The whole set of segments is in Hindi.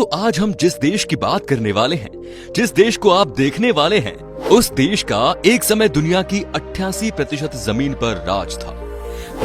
तो आज हम जिस देश की बात करने वाले हैं, जिस देश को आप देखने वाले हैं, उस देश का एक समय दुनिया की 88% जमीन पर राज था।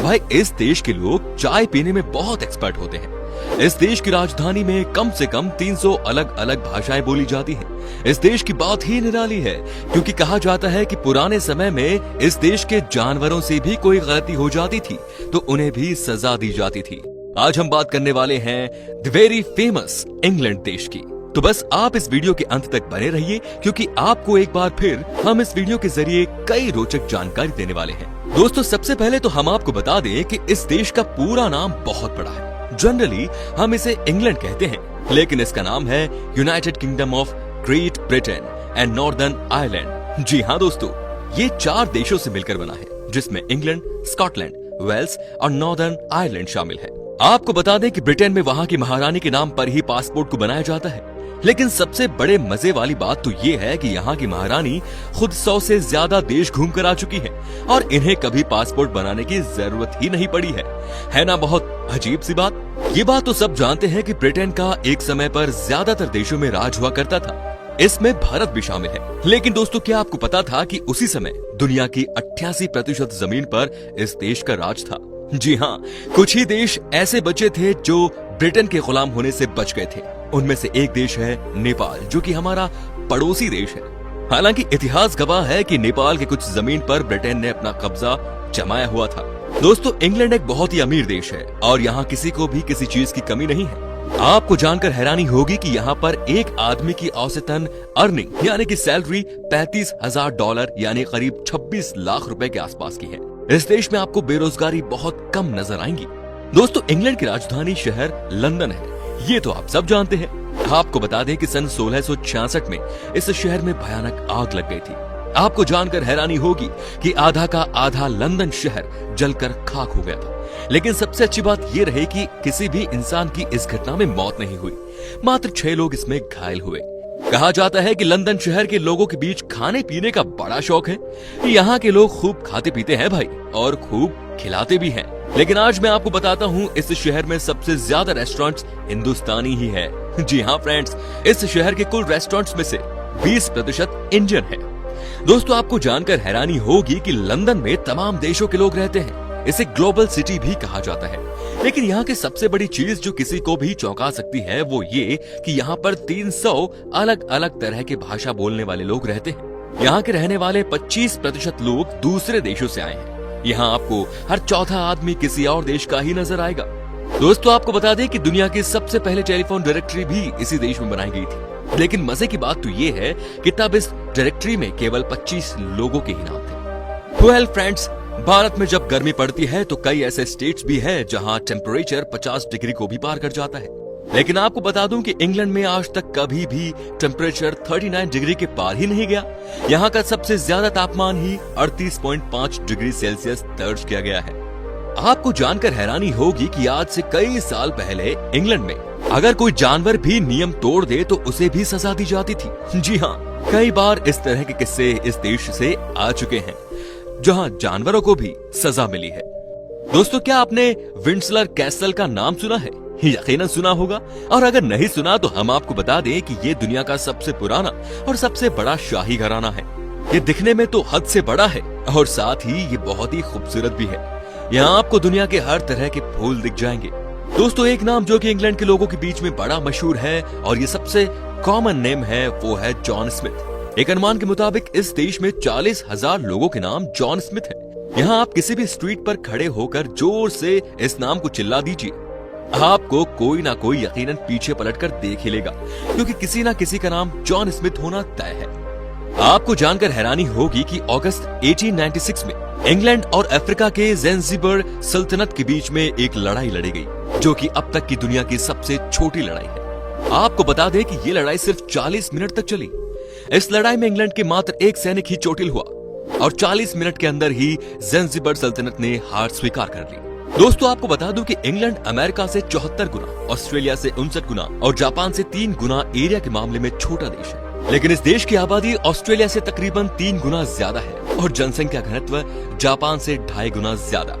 भाई, इस देश के लोग चाय पीने में बहुत एक्सपर्ट होते हैं। इस देश की राजधानी में कम से कम 300 अलग अलग भाषाएं बोली जाती हैं। इस देश की बात ही निराली है, क्योंकि कहा जाता है कि पुराने समय में इस देश के जानवरों से भी कोई गलती हो जाती थी तो उन्हें भी सजा दी जाती थी। आज हम बात करने वाले हैं द वेरी फेमस इंग्लैंड देश की। तो बस आप इस वीडियो के अंत तक बने रहिए, क्योंकि आपको एक बार फिर हम इस वीडियो के जरिए कई रोचक जानकारी देने वाले हैं। दोस्तों, सबसे पहले तो हम आपको बता दें कि इस देश का पूरा नाम बहुत बड़ा है। जनरली हम इसे इंग्लैंड कहते हैं, लेकिन इसका नाम है United Kingdom of Great Britain and Northern Ireland. जी हाँ दोस्तों, ये 4 देशों से मिलकर बना है, जिसमें इंग्लैंड, स्कॉटलैंड, वेल्स और नॉर्दर्न आयरलैंड शामिल है। आपको बता दें कि ब्रिटेन में वहां की महारानी के नाम पर ही पासपोर्ट को बनाया जाता है। लेकिन सबसे बड़े मजे वाली बात तो ये है कि यहाँ की महारानी खुद 100 से ज्यादा देश घूम कर आ चुकी है और इन्हें कभी पासपोर्ट बनाने की जरूरत ही नहीं पड़ी है ना बहुत अजीब सी बात। ये बात तो सब जानते हैं कि ब्रिटेन का एक समय पर ज्यादातर देशों में राज हुआ करता था। इसमें भारत भी शामिल है। लेकिन दोस्तों, क्या आपको पता था कि उसी समय दुनिया की 88% जमीन पर इस देश का राज था? जी हाँ, कुछ ही देश ऐसे बचे थे जो ब्रिटेन के गुलाम होने से बच गए थे। उनमें से एक देश है नेपाल, जो कि हमारा पड़ोसी देश है। हालांकि इतिहास गवाह है कि नेपाल के कुछ जमीन पर ब्रिटेन ने अपना कब्जा जमाया हुआ था। दोस्तों, इंग्लैंड एक बहुत ही अमीर देश है और यहाँ किसी को भी किसी चीज की कमी नहीं है। आपको जानकर हैरानी होगी कि यहाँ पर एक आदमी की औसतन अर्निंग यानी कि सैलरी $35,000 यानी करीब 26 लाख रुपए के आसपास की है। इस देश में आपको बेरोजगारी बहुत कम नजर आएंगी। दोस्तों, इंग्लैंड की राजधानी शहर लंदन है, ये तो आप सब जानते हैं। आपको बता दें कि सन 1666 में इस शहर में भयानक आग लग गई थी। आपको जानकर हैरानी होगी कि आधा का आधा लंदन शहर जलकर खाक हो गया था। लेकिन सबसे अच्छी बात यह रही कि किसी भी इंसान की इस घटना में मौत नहीं हुई, मात्र 6 लोग इसमें घायल हुए। कहा जाता है कि लंदन शहर के लोगों के बीच खाने पीने का बड़ा शौक है। यहाँ के लोग खूब खाते पीते हैं भाई, और खूब खिलाते भी हैं। लेकिन आज मैं आपको बताता हूँ, इस शहर में सबसे ज्यादा रेस्टोरेंट्स हिंदुस्तानी ही है। जी हाँ फ्रेंड्स, इस शहर के कुल रेस्टोरेंट्स में से 20% इंडियन है। दोस्तों, आपको जानकर हैरानी होगी कि लंदन में तमाम देशों के लोग रहते हैं। इसे ग्लोबल सिटी भी कहा जाता है। लेकिन यहाँ की सबसे बड़ी चीज जो किसी को भी चौंका सकती है वो ये कि यहाँ पर 300 अलग अलग तरह के भाषा बोलने वाले लोग रहते हैं। यहाँ के रहने वाले 25% लोग दूसरे देशों से आए हैं। यहाँ आपको हर चौथा आदमी किसी और देश का ही नजर आएगा। दोस्तों, आपको बता दें कि दुनिया की सबसे पहले टेलीफोन डायरेक्टरी भी इसी देश में बनाई गई थी। लेकिन मजे की बात तो ये है कि तब इस डायरेक्टरी में केवल 25 लोगों के ही नाम थे। वेल फ्रेंड्स, भारत में जब गर्मी पड़ती है तो कई ऐसे स्टेट्स भी हैं जहां टेम्परेचर 50 डिग्री को भी पार कर जाता है। लेकिन आपको बता दूं कि इंग्लैंड में आज तक कभी भी टेम्परेचर 39 डिग्री के पार ही नहीं गया। यहाँ का सबसे ज्यादा तापमान ही 38.5 डिग्री सेल्सियस दर्ज किया गया है। आपको जानकर हैरानी होगी कि आज से कई साल पहले इंग्लैंड में अगर कोई जानवर भी नियम तोड़ दे तो उसे भी सजा दी जाती थी। जी हाँ, कई बार इस तरह के किस्से इस देश से आ चुके हैं जहां जानवरों को भी सजा मिली है। दोस्तों, क्या आपने विंडसर कैसल का नाम सुना है? यकीनन सुना होगा, और अगर नहीं सुना तो हम आपको बता दें कि ये दुनिया का सबसे पुराना और सबसे बड़ा शाही घराना है। ये दिखने में तो हद से बड़ा है और साथ ही ये बहुत ही खूबसूरत भी है। यहाँ आपको दुनिया के हर तरह के फूल दिख जाएंगे। दोस्तों, एक नाम जो कि इंग्लैंड के लोगों के बीच में बड़ा मशहूर है और ये सबसे कॉमन नेम है, वो है जॉन स्मिथ। एक अनुमान के मुताबिक इस देश में 40,000 लोगों के नाम जॉन स्मिथ है। यहाँ आप किसी भी स्ट्रीट पर खड़े होकर जोर से इस नाम को चिल्ला दीजिए, आपको कोई ना कोई यकीनन पीछे पलटकर देख ही लेगा, क्योंकि किसी ना किसी का नाम जॉन स्मिथ होना तय है। आपको जानकर हैरानी होगी कि अगस्त 1896 में इंग्लैंड और अफ्रीका के ज़ैंज़िबार सल्तनत के बीच में एक लड़ाई लड़ी गई, जो कि अब तक की दुनिया की सबसे छोटी लड़ाई है। आपको बता दें कि ये लड़ाई सिर्फ 40 मिनट तक चली। इस लड़ाई में इंग्लैंड के मात्र एक सैनिक ही चोटिल हुआ और 40 मिनट के अंदर ही ज़ैंज़िबार सल्तनत ने हार स्वीकार कर ली। दोस्तों, आपको बता दूं कि इंग्लैंड अमेरिका से 74 गुना, ऑस्ट्रेलिया से 59 गुना और जापान से 3 गुना एरिया के मामले में छोटा देश है। लेकिन इस देश की आबादी ऑस्ट्रेलिया से तकरीबन 3 गुना ज्यादा है और जनसंख्या घनत्व जापान से 2.5 गुना ज्यादा।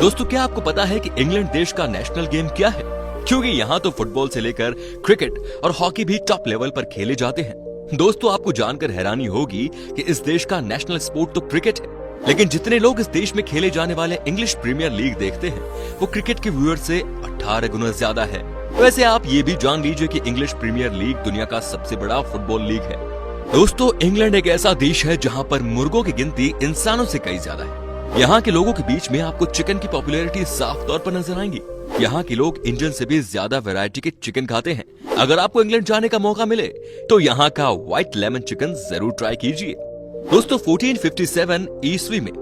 दोस्तों, क्या आपको पता है कि इंग्लैंड देश का नेशनल गेम क्या है? क्योंकि यहाँ तो फुटबॉल से लेकर क्रिकेट और हॉकी भी टॉप लेवल पर खेले जाते हैं। दोस्तों आपको जानकर हैरानी होगी कि इस देश का नेशनल स्पोर्ट तो क्रिकेट है, लेकिन जितने लोग इस देश में खेले जाने वाले इंग्लिश प्रीमियर लीग देखते हैं वो क्रिकेट के व्यूअर से 18 गुना ज्यादा है। वैसे आप ये भी जान लीजिए कि इंग्लिश प्रीमियर लीग दुनिया का सबसे बड़ा फुटबॉल लीग है। दोस्तों इंग्लैंड एक ऐसा देश है जहाँ पर मुर्गों की गिनती इंसानों से कई ज्यादा है। यहाँ के लोगों के बीच में आपको चिकन की पॉपुलैरिटी साफ तौर पर नजर आएंगी। यहाँ के लोग इंडियन से भी ज्यादा वैरायटी के चिकन खाते हैं। अगर आपको इंग्लैंड जाने का मौका मिले तो यहाँ का व्हाइट लेमन चिकन जरूर ट्राई कीजिए। दोस्तों 1457 ईस्वी में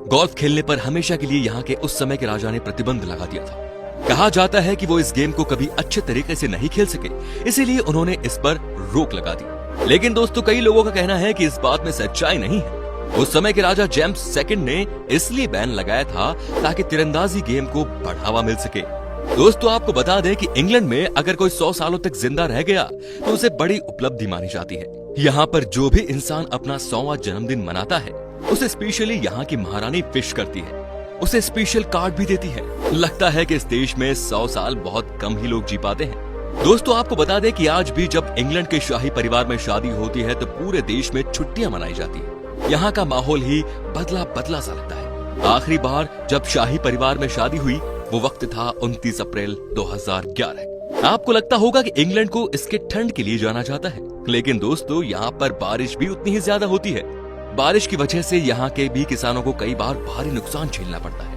गोल्फ खेलने पर हमेशा के लिए यहाँ के उस समय के राजा ने प्रतिबंध लगा दिया था। कहा जाता है कि वो इस गेम को कभी अच्छे तरीके से नहीं खेल सके, इसीलिए उन्होंने इस पर रोक लगा दी। लेकिन दोस्तों कई लोगों का कहना है कि इस बात में सच्चाई नहीं है। उस समय के राजा जेम्स सेकंड ने इसलिए बैन लगाया था ताकि तीरंदाजी गेम को बढ़ावा मिल सके। दोस्तों आपको बता दें कि इंग्लैंड में अगर कोई 100 सालों तक जिंदा रह गया तो उसे बड़ी उपलब्धि मानी जाती है। यहाँ पर जो भी इंसान अपना 100वां जन्मदिन मनाता है उसे स्पेशली यहाँ की महारानी विश करती है, उसे स्पेशल कार्ड भी देती है। लगता है कि इस देश में 100 साल बहुत कम ही लोग जी पाते हैं। दोस्तों आपको बता दें कि आज भी जब इंग्लैंड के शाही परिवार में शादी होती है तो पूरे देश में छुट्टियां मनाई जाती है। यहाँ का माहौल ही बदला बदला सा लगता है। आखिरी बार जब शाही परिवार में शादी हुई वो वक्त था 29 अप्रैल 2011। आपको लगता होगा कि इंग्लैंड को इसके ठंड के लिए जाना जाता है, लेकिन दोस्तों यहाँ पर बारिश भी उतनी ही ज्यादा होती है। बारिश की वजह से यहाँ के भी किसानों को कई बार भारी नुकसान झेलना पड़ता है।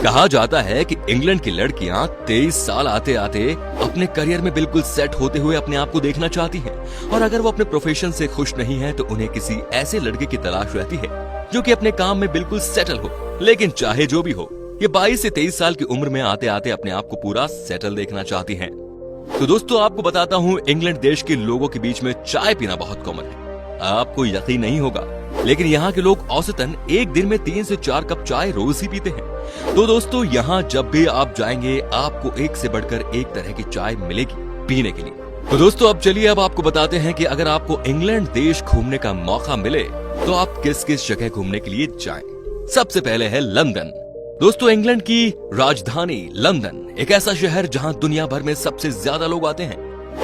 कहा जाता है कि इंग्लैंड की लड़कियां 23 साल आते आते अपने करियर में बिल्कुल सेट होते हुए अपने आप को देखना चाहती हैं, और अगर वो अपने प्रोफेशन से खुश नहीं है तो उन्हें किसी ऐसे लड़के की तलाश रहती है जो कि अपने काम में बिल्कुल सेटल हो। लेकिन चाहे जो भी हो, ये 22 से 23 साल की उम्र में आते आते अपने आप को पूरा सेटल देखना चाहती हैं। तो दोस्तों आपको बताता हूँ, इंग्लैंड देश के लोगों के बीच में चाय पीना बहुत कॉमन है। आपको यकीन नहीं होगा, लेकिन यहाँ के लोग औसतन एक दिन में 3 से 4 कप चाय रोज ही पीते हैं। तो दोस्तों यहाँ जब भी आप जाएंगे आपको एक से बढ़कर एक तरह की चाय मिलेगी पीने के लिए। तो दोस्तों अब चलिए अब आपको बताते हैं कि अगर आपको इंग्लैंड देश घूमने का मौका मिले तो आप किस किस जगह घूमने के लिए जाएं। सबसे पहले है लंदन। दोस्तों इंग्लैंड की राजधानी लंदन एक ऐसा शहर जहां दुनिया भर में सबसे ज्यादा लोग आते हैं।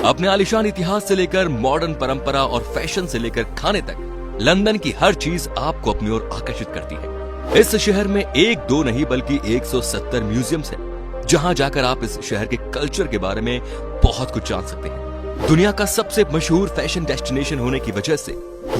अपने आलिशान इतिहास से लेकर मॉडर्न परंपरा और फैशन से लेकर खाने तक लंदन की हर चीज आपको अपनी ओर आकर्षित करती है। इस शहर में एक दो नहीं बल्कि 170 म्यूजियम्स हैं, जहां जाकर आप इस शहर के कल्चर के बारे में बहुत कुछ जान सकते हैं। दुनिया का सबसे मशहूर फैशन डेस्टिनेशन होने की वजह से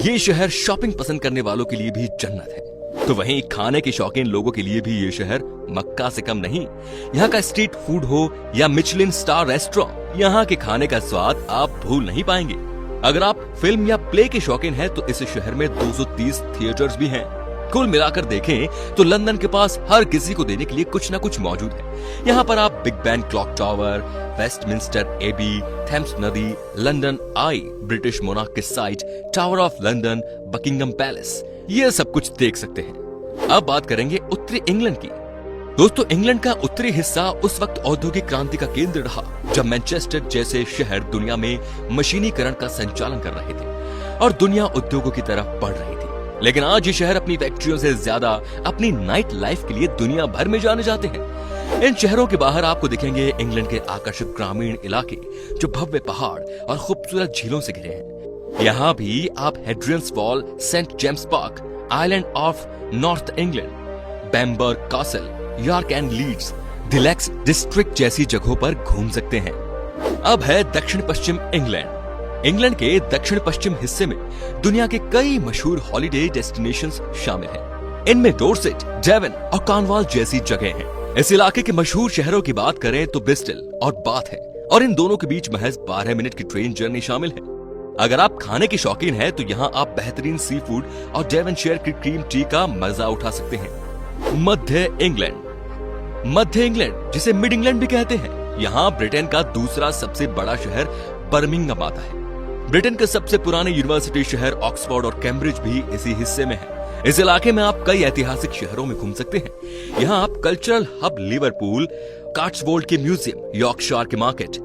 ये शहर शॉपिंग पसंद करने वालों के लिए भी जन्नत है। तो वहीं खाने के शौकीन लोगों के लिए भी ये शहर मक्का से कम नहीं। यहाँ का स्ट्रीट फूड हो या मिचलिन स्टार रेस्टोरेंट, यहाँ के खाने का स्वाद आप भूल नहीं पाएंगे। अगर आप फिल्म या प्ले के शौकीन हैं तो इस शहर में 230 थिएटर्स भी हैं। कुल मिलाकर देखें तो लंदन के पास हर किसी को देने के लिए कुछ ना कुछ मौजूद है। यहाँ पर आप Big Ben clock tower, Westminster Abbey, Thames नदी, लंदन आई, ब्रिटिश मोनार्क के site, Tower of London, Buckingham Palace, ये सब कुछ देख सकते हैं। अब बात करेंगे उत्तरी इंग्लैंड की। दोस्तों इंग्लैंड का उत्तरी हिस्सा उस वक्त औद्योगिक क्रांति का केंद्र रहा जब मैनचेस्टर जैसे शहर दुनिया में मशीनीकरण का संचालन कर रहे थे और दुनिया उद्योगों की तरफ बढ़ रही थी। लेकिन आज ये शहर अपनी फैक्ट्रियों से ज्यादा अपनी नाइट लाइफ के लिए दुनिया भर में जाने जाते हैं। इन शहरों के बाहर आपको दिखेंगे इंग्लैंड के आकर्षक ग्रामीण इलाके जो भव्य पहाड़ और खूबसूरत झीलों से घिरे हैं। यहाँ भी आप Hadrian's Wall, St James Park, island of North England, Bamburgh Castle, York and Leeds, the lakes district जैसी जगहों पर घूम सकते हैं। अब है दक्षिण पश्चिम इंग्लैंड। इंग्लैंड के दक्षिण पश्चिम हिस्से में दुनिया के कई मशहूर हॉलिडे डेस्टिनेशंस शामिल हैं। इनमें डोरसेट, डेवन और कॉर्नवाल जैसी जगह हैं। इस इलाके के मशहूर शहरों की बात करें तो ब्रिस्टल और बाथ है, और इन दोनों के बीच महज 12 मिनट की ट्रेन जर्नी शामिल है। अगर आप खाने के शौकीन हैं तो यहाँ आप बेहतरीन सी फूड और डेवनशायर की क्रीम टी का मजा उठा सकते हैं। मध्य इंग्लैंड जिसे मिड इंग्लैंड भी कहते हैं, यहाँ ब्रिटेन का दूसरा सबसे बड़ा शहर बर्मिंघम आता है। ब्रिटेन के सबसे पुराने यूनिवर्सिटी शहर ऑक्सफोर्ड और कैम्ब्रिज भी इसी हिस्से में है। इस इलाके में आप कई ऐतिहासिक शहरों में घूम सकते हैं। यहाँ आप कल्चरल हब लिवरपूल, काट्सवोल्ड के म्यूजियम, यॉर्कशायर के मार्केट,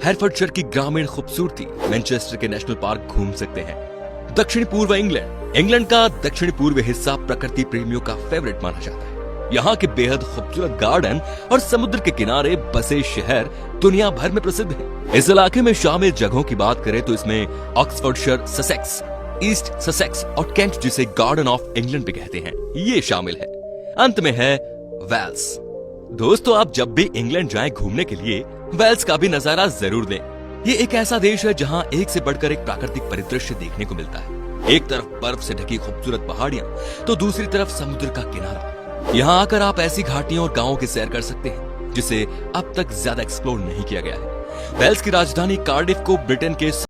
हेरफर्डशायर की ग्रामीण खूबसूरती, मैनचेस्टर के नेशनल पार्क घूम सकते हैं। दक्षिण पूर्व इंग्लैंड का दक्षिण पूर्व हिस्सा प्रकृति प्रेमियों का फेवरेट माना जाता है। यहाँ के बेहद खूबसूरत गार्डन और समुद्र के किनारे बसे शहर दुनिया भर में प्रसिद्ध हैं। इस इलाके में शामिल जगहों की बात करें तो इसमें ऑक्सफोर्डशायर ससेक्स, ईस्ट ससेक्स और कैंट, जिसे गार्डन ऑफ इंग्लैंड भी कहते हैं, ये शामिल है। अंत में है वेल्स। दोस्तों, आप जब भी इंग्लैंड जाएं घूमने के लिए वेल्स का भी नजारा जरूर लें। ये एक ऐसा देश है जहां एक से बढ़कर एक प्राकृतिक परिदृश्य देखने को मिलता है। एक तरफ बर्फ से ढकी खूबसूरत पहाड़ियां तो दूसरी तरफ समुद्र का किनारा। यहाँ आकर आप ऐसी घाटियों और गांवों की सैर कर सकते हैं जिसे अब तक ज्यादा एक्सप्लोर नहीं किया गया है। वेल्स की राजधानी कार्डिफ को ब्रिटेन के